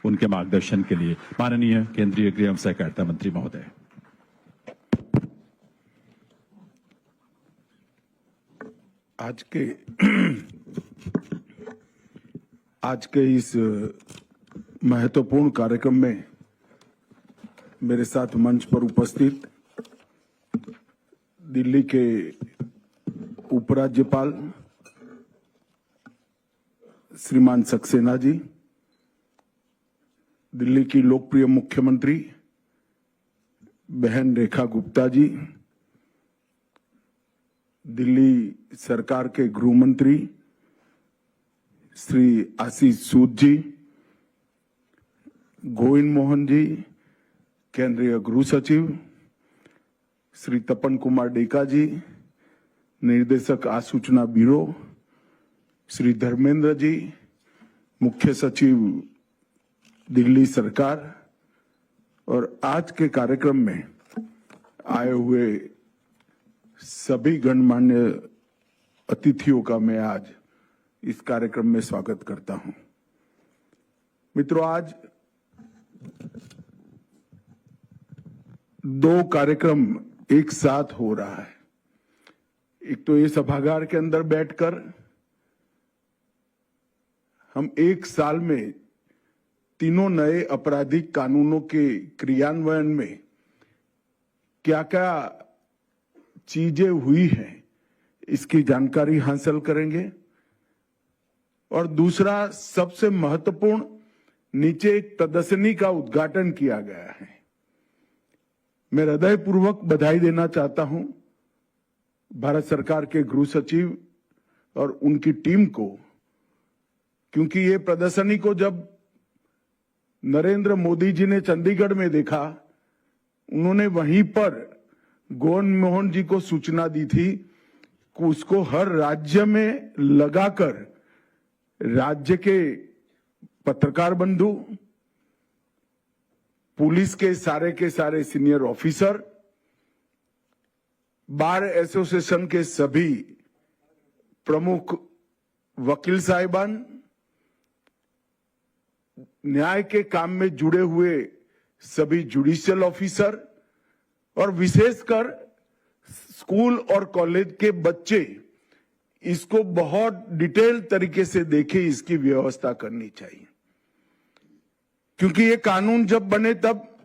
उनके मार्गदर्शन के लिए माननीय केंद्रीय गृह एवं सहकारिता मंत्री महोदय। आज के इस महत्वपूर्ण कार्यक्रम में मेरे साथ मंच पर उपस्थित दिल्ली के उपराज्यपाल श्रीमान सक्सेना जी, दिल्ली की लोकप्रिय मुख्यमंत्री बहन रेखा गुप्ता जी, दिल्ली सरकार के गृह मंत्री श्री आशीष सूद जी, गोविंद मोहन जी, केंद्रीय गृह सचिव श्री तपन कुमार डेका जी, निर्देशक आसूचना ब्यूरो श्री धर्मेंद्र जी, मुख्य सचिव दिल्ली सरकार और आज के कार्यक्रम में आए हुए सभी गणमान्य अतिथियों का मैं आज इस कार्यक्रम में स्वागत करता हूं। मित्रों, आज दो कार्यक्रम एक साथ हो रहा है। एक तो ये सभागार के अंदर बैठकर हम एक साल में तीनों नए आपराधिक कानूनों के क्रियान्वयन में क्या क्या चीजें हुई हैं इसकी जानकारी हासिल करेंगे, और दूसरा सबसे महत्वपूर्ण, नीचे एक प्रदर्शनी का उद्घाटन किया गया है। मैं हृदयपूर्वक बधाई देना चाहता हूं भारत सरकार के गृह सचिव और उनकी टीम को, क्योंकि ये प्रदर्शनी को जब नरेंद्र मोदी जी ने चंडीगढ़ में देखा, उन्होंने वहीं पर गोविंद मोहन जी को सूचना दी थी कि उसको हर राज्य में लगाकर राज्य के पत्रकार बंधु, पुलिस के सारे सीनियर ऑफिसर, बार एसोसिएशन के सभी प्रमुख वकील साहिबान, न्याय के काम में जुड़े हुए सभी जुडिशियल ऑफिसर और विशेषकर स्कूल और कॉलेज के बच्चे इसको बहुत डिटेल तरीके से देखें, इसकी व्यवस्था करनी चाहिए। क्योंकि ये कानून जब बने तब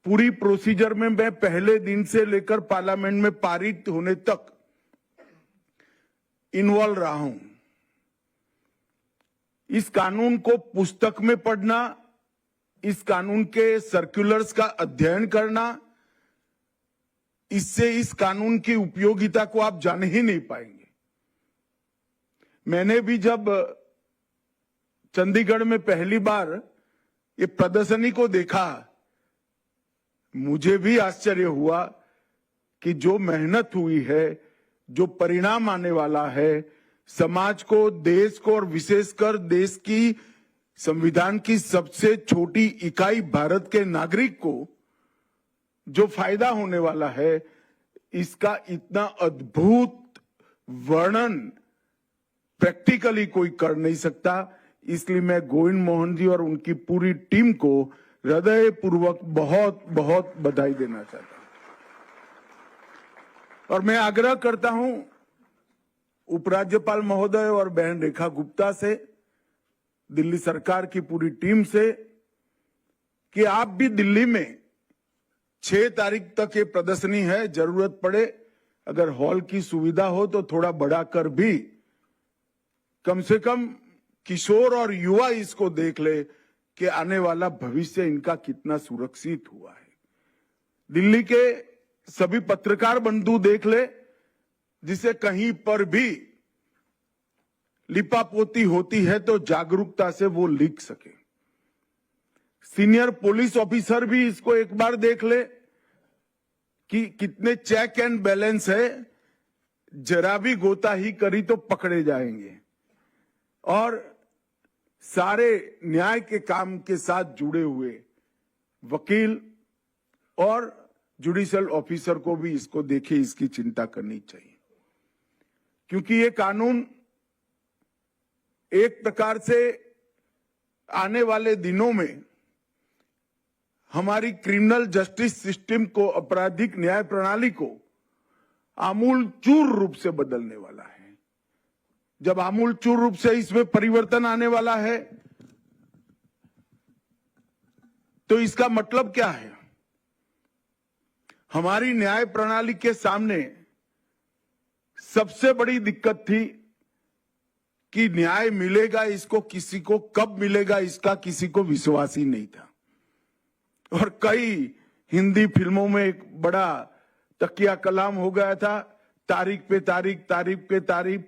पूरी प्रोसीजर में मैं पहले दिन से लेकर पार्लियामेंट में पारित होने तक इन्वॉल्व रहा हूं। इस कानून को पुस्तक में पढ़ना, इस कानून के सर्कुलर्स का अध्ययन करना, इससे इस कानून की उपयोगिता को आप जान ही नहीं पाएंगे। मैंने भी जब चंडीगढ़ में पहली बार ये प्रदर्शनी को देखा, मुझे भी आश्चर्य हुआ कि जो मेहनत हुई है, जो परिणाम आने वाला है, समाज को, देश को और विशेषकर देश की संविधान की सबसे छोटी इकाई भारत के नागरिक को जो फायदा होने वाला है, इसका इतना अद्भुत वर्णन प्रैक्टिकली कोई कर नहीं सकता। इसलिए मैं गोविंद मोहन जी और उनकी पूरी टीम को हृदयपूर्वक बहुत बहुत बधाई देना चाहता हूं। और मैं आग्रह करता हूं उपराज्यपाल महोदय और बहन रेखा गुप्ता से, दिल्ली सरकार की पूरी टीम से, कि आप भी दिल्ली में 6 तारीख तक ये प्रदर्शनी है, जरूरत पड़े अगर हॉल की सुविधा हो तो थोड़ा बढ़ाकर भी कम से कम किशोर और युवा इसको देख ले कि आने वाला भविष्य इनका कितना सुरक्षित हुआ है। दिल्ली के सभी पत्रकार बंधु देख ले, जिसे कहीं पर भी लिपापोती होती है तो जागरूकता से वो लिख सके। सीनियर पुलिस ऑफिसर भी इसको एक बार देख ले कि कितने चेक एंड बैलेंस है, जरा भी गोताही करी तो पकड़े जाएंगे। और सारे न्याय के काम के साथ जुड़े हुए वकील और जुडिशियल ऑफिसर को भी इसको देखे, इसकी चिंता करनी चाहिए। क्योंकि ये कानून एक प्रकार से आने वाले दिनों में हमारी क्रिमिनल जस्टिस सिस्टम को, आपराधिक न्याय प्रणाली को आमूलचूर रूप से बदलने वाला है। जब आमूलचूर रूप से इसमें परिवर्तन आने वाला है तो इसका मतलब क्या है? हमारी न्याय प्रणाली के सामने सबसे बड़ी दिक्कत थी कि न्याय मिलेगा इसको, किसी को कब मिलेगा इसका किसी को विश्वास ही नहीं था। और कई हिंदी फिल्मों में एक बड़ा तकिया कलाम हो गया था, तारीख पे तारीख, तारीख पे तारीख।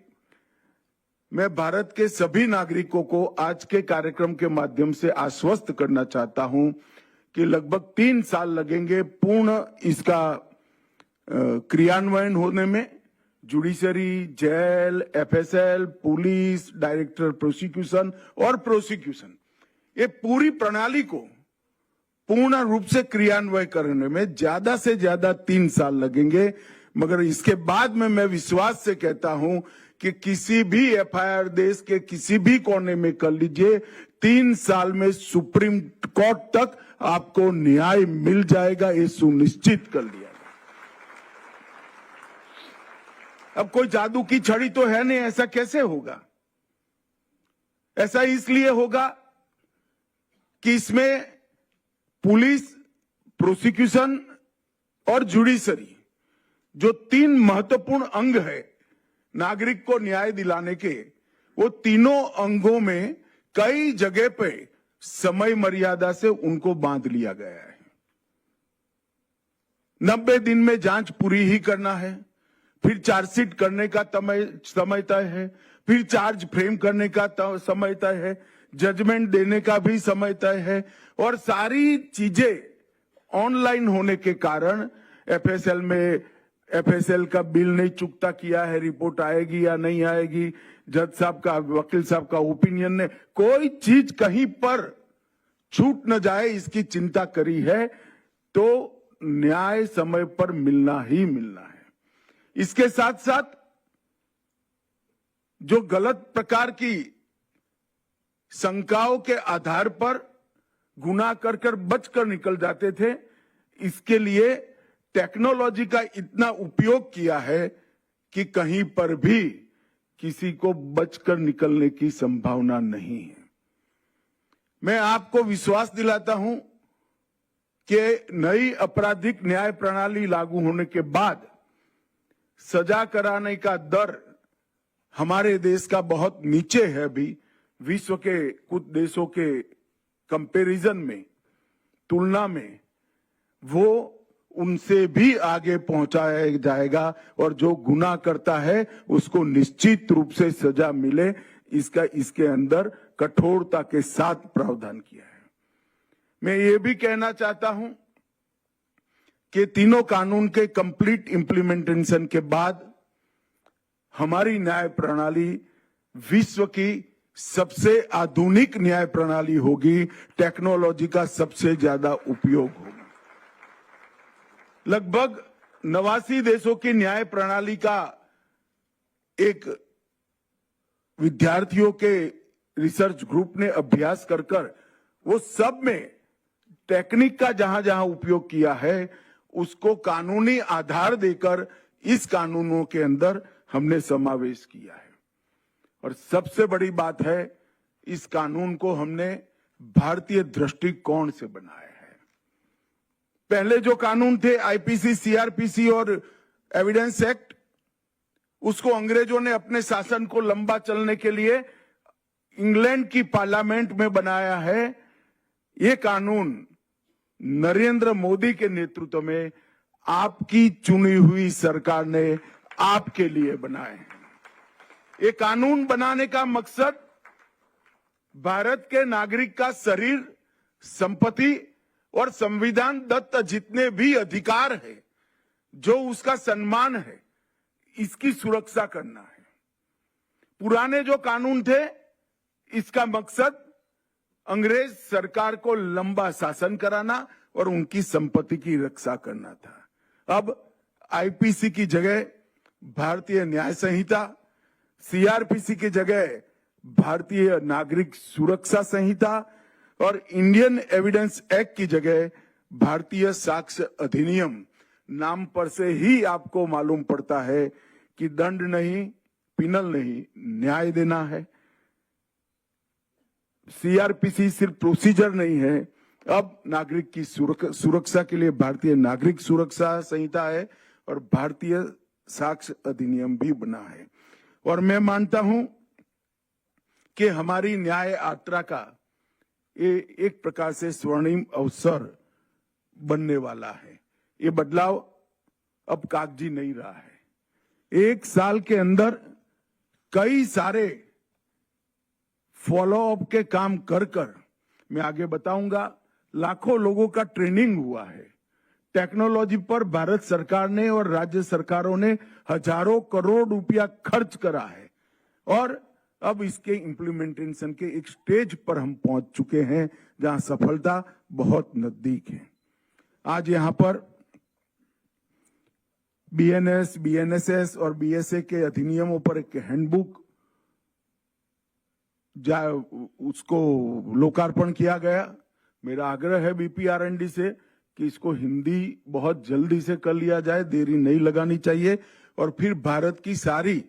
मैं भारत के सभी नागरिकों को आज के कार्यक्रम के माध्यम से आश्वस्त करना चाहता हूं कि लगभग 3 साल लगेंगे पूर्ण इसका क्रियान्वयन होने में। Judiciary, jail, FSL, police, director prosecution और प्रोसिक्यूशन, ये पूरी प्रणाली को पूर्ण रूप से क्रियान्वय करने में ज्यादा से ज्यादा 3 साल लगेंगे। मगर इसके बाद में मैं विश्वास से कहता हूं कि किसी भी एफआईआर देश के किसी भी कोने में कर लीजिए, 3 साल में सुप्रीम कोर्ट तक आपको न्याय मिल जाएगा, ये सुनिश्चित कर लिया। अब कोई जादू की छड़ी तो है नहीं, ऐसा कैसे होगा? ऐसा इसलिए होगा कि इसमें पुलिस, प्रोसिक्यूशन और जुडिशरी, जो 3 महत्वपूर्ण अंग है नागरिक को न्याय दिलाने के, वो तीनों अंगों में कई जगह पे समय मर्यादा से उनको बांध लिया गया है। 90 दिन में जांच पूरी ही करना है, फिर चार्जशीट करने का समय तय है, फिर चार्ज फ्रेम करने का समय तय है, जजमेंट देने का भी समय तय है। और सारी चीजें ऑनलाइन होने के कारण एफएसएल का बिल नहीं चुकता किया है, रिपोर्ट आएगी या नहीं आएगी, जज साहब का, वकील साहब का ओपिनियन ने, कोई चीज कहीं पर छूट न जाए इसकी चिंता करी है। तो न्याय समय पर मिलना ही मिलना है। इसके साथ साथ जो गलत प्रकार की शंकाओं के आधार पर गुनाह कर बचकर निकल जाते थे, इसके लिए टेक्नोलॉजी का इतना उपयोग किया है कि कहीं पर भी किसी को बचकर निकलने की संभावना नहीं है। मैं आपको विश्वास दिलाता हूं कि नई आपराधिक न्याय प्रणाली लागू होने के बाद सजा कराने का दर हमारे देश का बहुत नीचे है। अभी विश्व के कुछ देशों के कंपैरिजन में, तुलना में, वो उनसे भी आगे पहुंचाया जाएगा। और जो गुनाह करता है उसको निश्चित रूप से सजा मिले, इसका इसके अंदर कठोरता के साथ प्रावधान किया है। मैं ये भी कहना चाहता हूं कि तीनों कानून के कंप्लीट इंप्लीमेंटेशन के बाद हमारी न्याय प्रणाली विश्व की सबसे आधुनिक न्याय प्रणाली होगी, टेक्नोलॉजी का सबसे ज्यादा उपयोग होगा। लगभग 89 देशों की न्याय प्रणाली का एक विद्यार्थियों के रिसर्च ग्रुप ने अभ्यास कर वो सब में टेक्निक का जहां जहां उपयोग किया है उसको कानूनी आधार देकर इस कानूनों के अंदर हमने समावेश किया है। और सबसे बड़ी बात है, इस कानून को हमने भारतीय दृष्टिकोण से बनाया है। पहले जो कानून थे आईपीसी, सीआरपीसी और एविडेंस एक्ट, उसको अंग्रेजों ने अपने शासन को लंबा चलने के लिए इंग्लैंड की पार्लियामेंट में बनाया है। ये कानून नरेंद्र मोदी के नेतृत्व में आपकी चुनी हुई सरकार ने आपके लिए बनाए हैं। ये कानून बनाने का मकसद भारत के नागरिक का शरीर, संपत्ति और संविधान दत्त जितने भी अधिकार है, जो उसका सम्मान है, इसकी सुरक्षा करना है। पुराने जो कानून थे, इसका मकसद अंग्रेज सरकार को लंबा शासन कराना और उनकी संपत्ति की रक्षा करना था। अब आईपीसी की जगह भारतीय न्याय संहिता, सीआरपीसी की जगह भारतीय नागरिक सुरक्षा संहिता और इंडियन एविडेंस एक्ट की जगह भारतीय साक्ष्य अधिनियम नाम पर से ही आपको मालूम पड़ता है कि दंड नहीं, पिनल नहीं, न्याय देना है। सीआरपीसी सिर्फ प्रोसीजर नहीं है, अब नागरिक की सुरक्षा के लिए भारतीय नागरिक सुरक्षा संहिता है और भारतीय साक्ष्य अधिनियम भी बना है। और मैं मानता हूं कि हमारी न्याय यात्रा का ये एक प्रकार से स्वर्णिम अवसर बनने वाला है। ये बदलाव अब कागजी नहीं रहा है। एक साल के अंदर कई सारे फॉलो अप के काम कर मैं आगे बताऊंगा, लाखों लोगों का ट्रेनिंग हुआ है। टेक्नोलॉजी पर भारत सरकार ने और राज्य सरकारों ने हजारों करोड़ रुपया खर्च करा है और अब इसके इम्प्लीमेंटेशन के एक स्टेज पर हम पहुंच चुके हैं जहां सफलता बहुत नजदीक है। आज यहां पर बीएनएस, बीएनएसएस और बीएसए के अधिनियमों पर एक हैंडबुक उसको लोकार्पण किया गया। मेरा आग्रह है बीपीआरएनडी से कि इसको हिंदी बहुत जल्दी से कर लिया जाए, देरी नहीं लगानी चाहिए और फिर भारत की सारी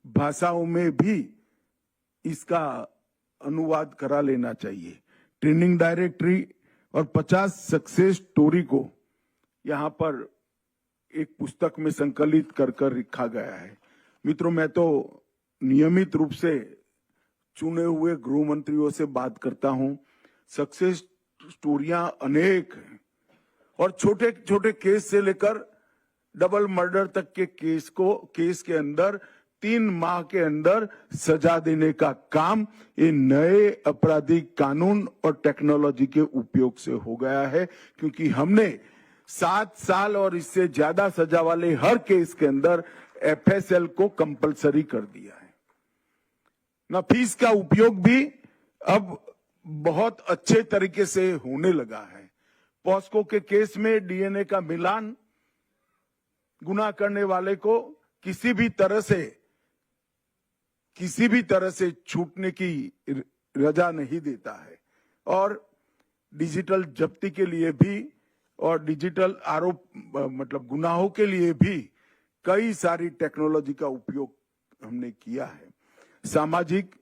भाषाओं में भी इसका अनुवाद करा लेना चाहिए। ट्रेनिंग डायरेक्टरी और 50 सक्सेस स्टोरी को यहाँ पर एक पुस्तक में संकलित कर लिखा गया है। मित्रों, मैं तो नियमित रूप से चुने हुए गृह मंत्रियों से बात करता हूं। सक्सेस स्टोरियां अनेक हैं और छोटे छोटे केस से लेकर डबल मर्डर तक के केस के अंदर 3 माह के अंदर सजा देने का काम ये नए आपराधिक कानून और टेक्नोलॉजी के उपयोग से हो गया है, क्योंकि हमने 7 साल और इससे ज्यादा सजा वाले हर केस के अंदर एफएसएल को कंपलसरी कर दिया है। फीस का उपयोग भी अब बहुत अच्छे तरीके से होने लगा है। पॉस्को के केस में डीएनए का मिलान गुनाह करने वाले को किसी भी तरह से छूटने की रजा नहीं देता है और डिजिटल जब्ती के लिए भी और डिजिटल आरोप मतलब गुनाहों के लिए भी कई सारी टेक्नोलॉजी का उपयोग हमने किया है। सामाजिक,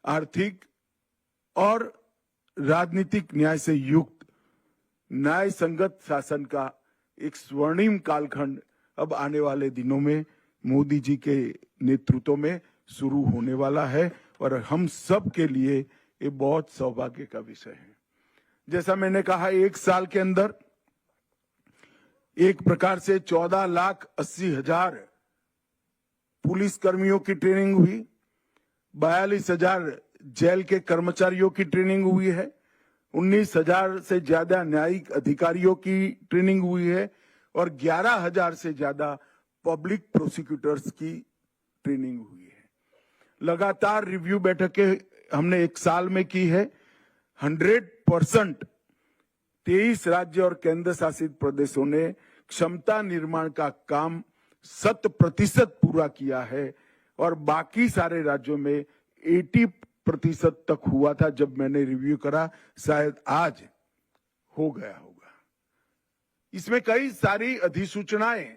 आर्थिक और राजनीतिक न्याय से युक्त न्याय संगत शासन का एक स्वर्णिम कालखंड अब आने वाले दिनों में मोदी जी के नेतृत्व में शुरू होने वाला है और हम सब के लिए ये बहुत सौभाग्य का विषय है। जैसा मैंने कहा, एक साल के अंदर एक प्रकार से 14,80,000 पुलिस कर्मियों की ट्रेनिंग हुई, 42,000 जेल के कर्मचारियों की ट्रेनिंग हुई है, 19,000 से ज्यादा न्यायिक अधिकारियों की ट्रेनिंग हुई है और 11,000 से ज्यादा पब्लिक प्रोसिक्यूटर्स की ट्रेनिंग हुई है। लगातार रिव्यू बैठकें हमने एक साल में की है। 100% 23 राज्य और केंद्र शासित प्रदेशों ने क्षमता निर्माण का काम 100% पूरा किया है और बाकी सारे राज्यों में 80% तक हुआ था। जब मैंने रिव्यू करा, शायद आज हो गया होगा। इसमें कई सारी अधिसूचनाएं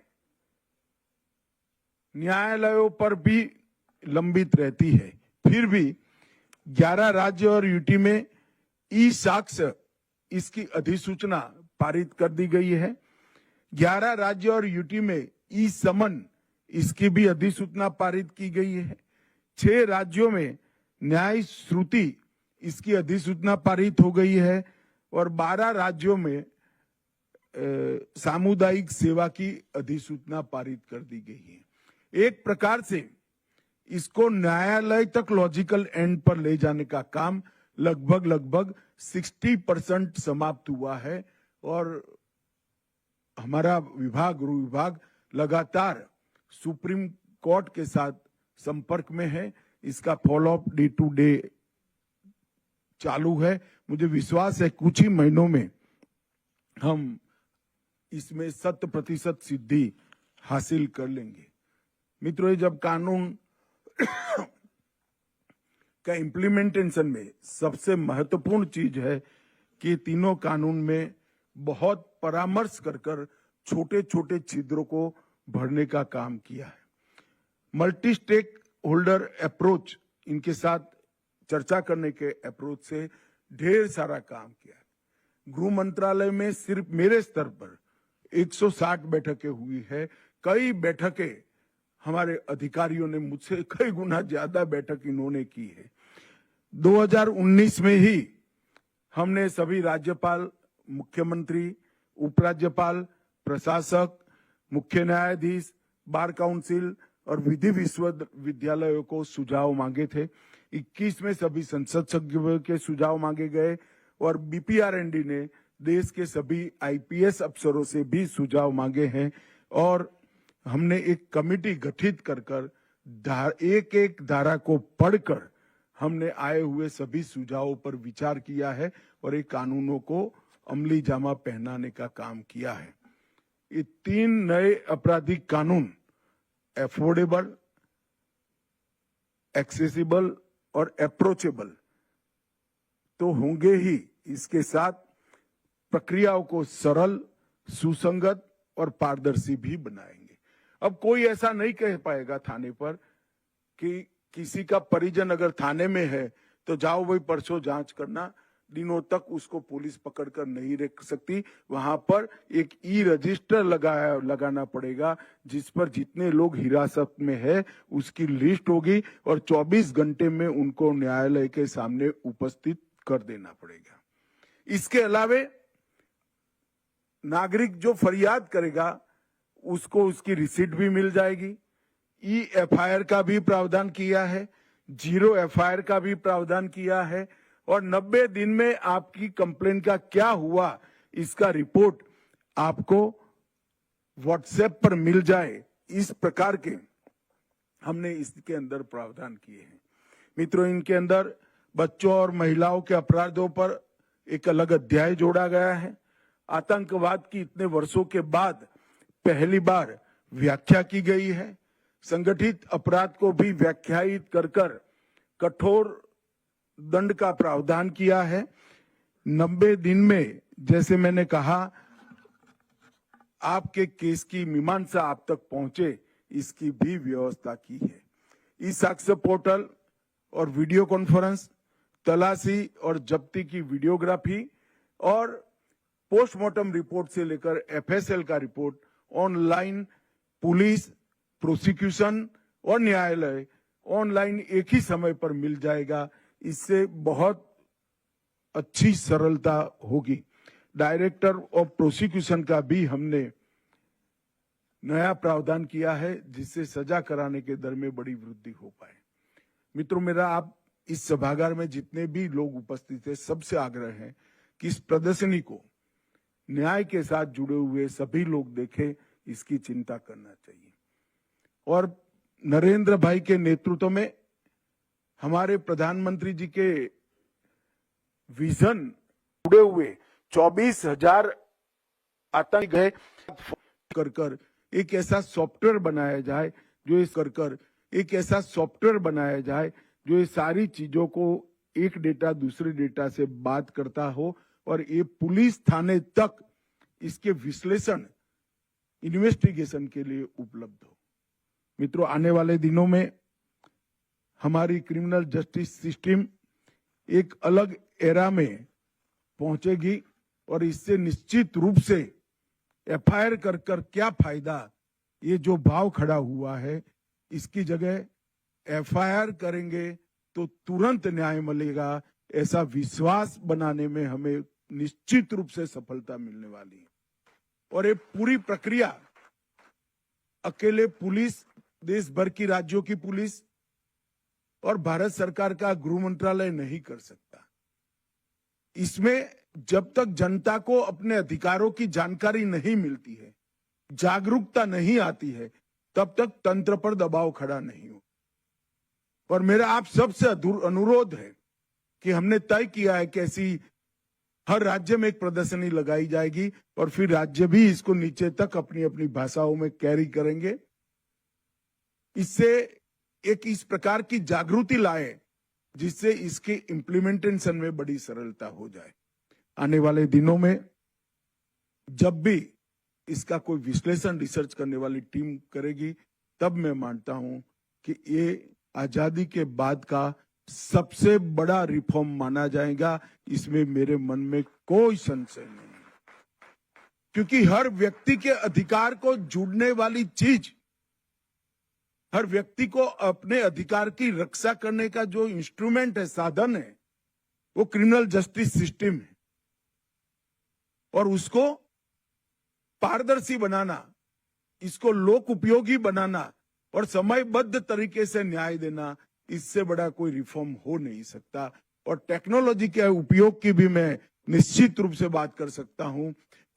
न्यायालयों पर भी लंबित रहती है, फिर भी 11 राज्य और यूटी में ई साक्ष्य इसकी अधिसूचना पारित कर दी गई है। 11 राज्य और यूटी में ई समन इसकी भी अधिसूचना पारित की गई है। 6 राज्यों में न्याय श्रुति इसकी अधिसूचना पारित हो गई है और 12 राज्यों में सामुदायिक सेवा की अधिसूचना पारित कर दी गई है। एक प्रकार से इसको न्यायालय तक लॉजिकल एंड पर ले जाने का काम लगभग 60% समाप्त हुआ है और हमारा विभाग, गृह विभाग लगातार सुप्रीम कोर्ट के साथ संपर्क में है। इसका फॉलोअप डे टू डे चालू है। मुझे विश्वास है कुछ ही महीनों में हम इसमें 100% सिद्धि हासिल कर लेंगे। मित्रों, जब कानून का इम्प्लीमेंटेशन में सबसे महत्वपूर्ण चीज है कि तीनों कानून में बहुत परामर्श कर छोटे छोटे छिद्रों को भरने का काम किया है। मल्टी स्टेक होल्डर अप्रोच, इनके साथ चर्चा करने के अप्रोच से ढेर सारा काम किया है। गृह मंत्रालय में सिर्फ मेरे स्तर पर 160 बैठकें हुई है। कई बैठकें हमारे अधिकारियों ने मुझसे कई गुना ज्यादा बैठक इन्होंने की है। 2019 में ही हमने सभी राज्यपाल, मुख्यमंत्री, उपराज्यपाल, प्रशासक, मुख्य न्यायाधीश, बार काउंसिल और विधि विश्वविद्यालयों को सुझाव मांगे थे। 21 में सभी संसद सभ्यों के सुझाव मांगे गए और बीपीआरएनडी ने देश के सभी आईपीएस अफसरों से भी सुझाव मांगे हैं और हमने एक कमेटी गठित कर एक एक धारा को पढ़कर हमने आए हुए सभी सुझावों पर विचार किया है और एक कानूनों को अमली जामा पहनाने का काम किया है। ये 3 नए आपराधिक कानून अफोर्डेबल, एक्सेसिबल और अप्रोचेबल तो होंगे ही, इसके साथ प्रक्रियाओं को सरल, सुसंगत और पारदर्शी भी बनाएंगे। अब कोई ऐसा नहीं कह पाएगा थाने पर कि किसी का परिजन अगर थाने में है तो जाओ भाई परसों जांच करना, दिनों तक उसको पुलिस पकड़कर नहीं रख सकती। वहां पर एक ई रजिस्टर लगाना पड़ेगा जिस पर जितने लोग हिरासत में है उसकी लिस्ट होगी और 24 घंटे में उनको न्यायालय के सामने उपस्थित कर देना पड़ेगा। इसके अलावे नागरिक जो फरियाद करेगा उसको उसकी रिसीट भी मिल जाएगी। ई एफआईआर का भी प्रावधान किया है, 0 एफआईआर का भी प्रावधान किया है और 90 दिन में आपकी कंप्लेन का क्या हुआ इसका रिपोर्ट आपको व्हाट्सएप पर मिल जाए, इस प्रकार के हमने इसके अंदर प्रावधान किए हैं। मित्रों, इनके अंदर बच्चों और महिलाओं के अपराधों पर एक अलग अध्याय जोड़ा गया है। आतंकवाद की इतने वर्षों के बाद पहली बार व्याख्या की गई है। संगठित अपराध को भी व्याख्यायित कर कठोर दंड का प्रावधान किया है। 90 दिन में, जैसे मैंने कहा, आपके केस की मीमांसा आप तक पहुंचे, इसकी भी व्यवस्था की है। ई साक्ष्य पोर्टल और वीडियो कॉन्फ्रेंस, तलाशी और जब्ती की वीडियोग्राफी और पोस्टमार्टम रिपोर्ट से लेकर एफएसएल का रिपोर्ट ऑनलाइन, पुलिस, प्रोसिक्यूशन और न्यायालय ऑनलाइन एक ही समय पर मिल जाएगा। इससे बहुत अच्छी सरलता होगी। डायरेक्टर ऑफ प्रोसिक्यूशन का भी हमने नया प्रावधान किया है जिससे सजा कराने के दर में बड़ी वृद्धि हो पाए। मित्रों, मेरा आप इस सभागार में जितने भी लोग उपस्थित हैं सबसे आग्रह है कि इस प्रदर्शनी को न्याय के साथ जुड़े हुए सभी लोग देखें, इसकी चिंता करना चाहिए। और नरेंद्र भाई के नेतृत्व में हमारे प्रधानमंत्री जी के विजन जुड़े हुए 24,000 आतंकी गए कर एक ऐसा सॉफ्टवेयर बनाया जाए जो इस कर एक ऐसा सॉफ्टवेयर बनाया जाए जो ये सारी चीजों को एक डेटा दूसरे डेटा से बात करता हो और ये पुलिस थाने तक इसके विश्लेषण, इन्वेस्टिगेशन के लिए उपलब्ध हो। मित्रों, आने वाले दिनों में हमारी क्रिमिनल जस्टिस सिस्टम एक अलग एरा में पहुंचेगी और इससे निश्चित रूप से एफआईआर कर क्या फायदा, ये जो भाव खड़ा हुआ है, इसकी जगह एफआईआर करेंगे तो तुरंत न्याय मिलेगा, ऐसा विश्वास बनाने में हमें निश्चित रूप से सफलता मिलने वाली है। और ये पूरी प्रक्रिया अकेले पुलिस, देश भर की राज्यों की पुलिस और भारत सरकार का गृह मंत्रालय नहीं कर सकता। इसमें जब तक जनता को अपने अधिकारों की जानकारी नहीं मिलती है, जागरूकता नहीं आती है, तब तक तंत्र पर दबाव खड़ा नहीं हो। और मेरा आप सबसे अनुरोध है कि हमने तय किया है कि ऐसी हर राज्य में एक प्रदर्शनी लगाई जाएगी और फिर राज्य भी इसको नीचे तक अपनी अपनी भाषाओं में कैरी करेंगे। इससे एक इस प्रकार की जागृति लाए जिससे इसके इम्प्लीमेंटेशन में बड़ी सरलता हो जाए। आने वाले दिनों में जब भी इसका कोई विश्लेषण रिसर्च करने वाली टीम करेगी, तब मैं मानता हूं कि ये आजादी के बाद का सबसे बड़ा रिफॉर्म माना जाएगा। इसमें मेरे मन में कोई संशय नहीं, क्योंकि हर व्यक्ति के अधिकार को जुड़ने वाली चीज, हर व्यक्ति को अपने अधिकार की रक्षा करने का जो इंस्ट्रूमेंट है, साधन है, वो क्रिमिनल जस्टिस सिस्टम है। और उसको पारदर्शी बनाना, इसको लोक उपयोगी बनाना और समयबद्ध तरीके से न्याय देना, इससे बड़ा कोई रिफॉर्म हो नहीं सकता। और टेक्नोलॉजी के उपयोग की भी मैं निश्चित रूप से बात कर सकता हूं।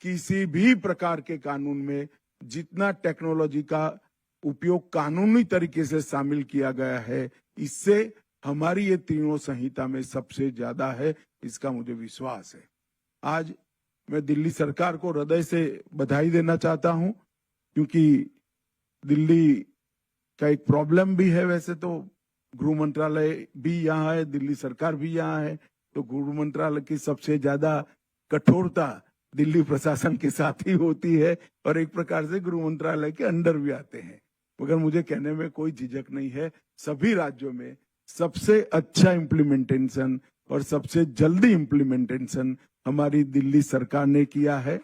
किसी भी प्रकार के कानून में जितना टेक्नोलॉजी का उपयोग कानूनी तरीके से शामिल किया गया है, इससे हमारी ये तीनों संहिता में सबसे ज्यादा है, इसका मुझे विश्वास है। आज मैं दिल्ली सरकार को हृदय से बधाई देना चाहता हूं, क्योंकि दिल्ली का एक प्रॉब्लम भी है। वैसे तो गृह मंत्रालय भी यहाँ है, दिल्ली सरकार भी यहाँ है, तो गृह मंत्रालय की सबसे ज्यादा कठोरता दिल्ली प्रशासन के साथ ही होती है और एक प्रकार से गृह मंत्रालय के अंडर भी आते हैं। मगर मुझे कहने में कोई झिझक नहीं है, सभी राज्यों में सबसे अच्छा इम्प्लीमेंटेशन और सबसे जल्दी इम्प्लीमेंटेशन हमारी दिल्ली सरकार ने किया है।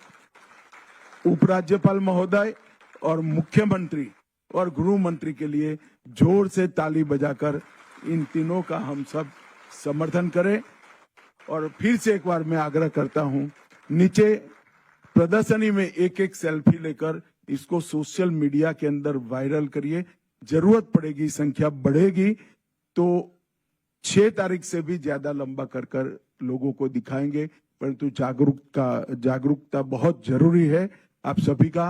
उपराज्यपाल महोदय और मुख्यमंत्री और गृह मंत्री के लिए जोर से ताली बजाकर इन तीनों का हम सब समर्थन करें। और फिर से एक बार मैं आग्रह करता हूं, नीचे प्रदर्शनी में एक एक सेल्फी लेकर इसको सोशल मीडिया के अंदर वायरल करिए। जरूरत पड़ेगी, संख्या बढ़ेगी तो 6 तारीख से भी ज्यादा लंबा कर लोगों को दिखाएंगे, परंतु जागरूकता बहुत जरूरी है। आप सभी का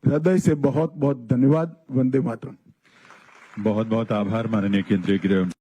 हृदय से बहुत बहुत धन्यवाद। वंदे मातरम। बहुत बहुत आभार माननीय केंद्रीय गृह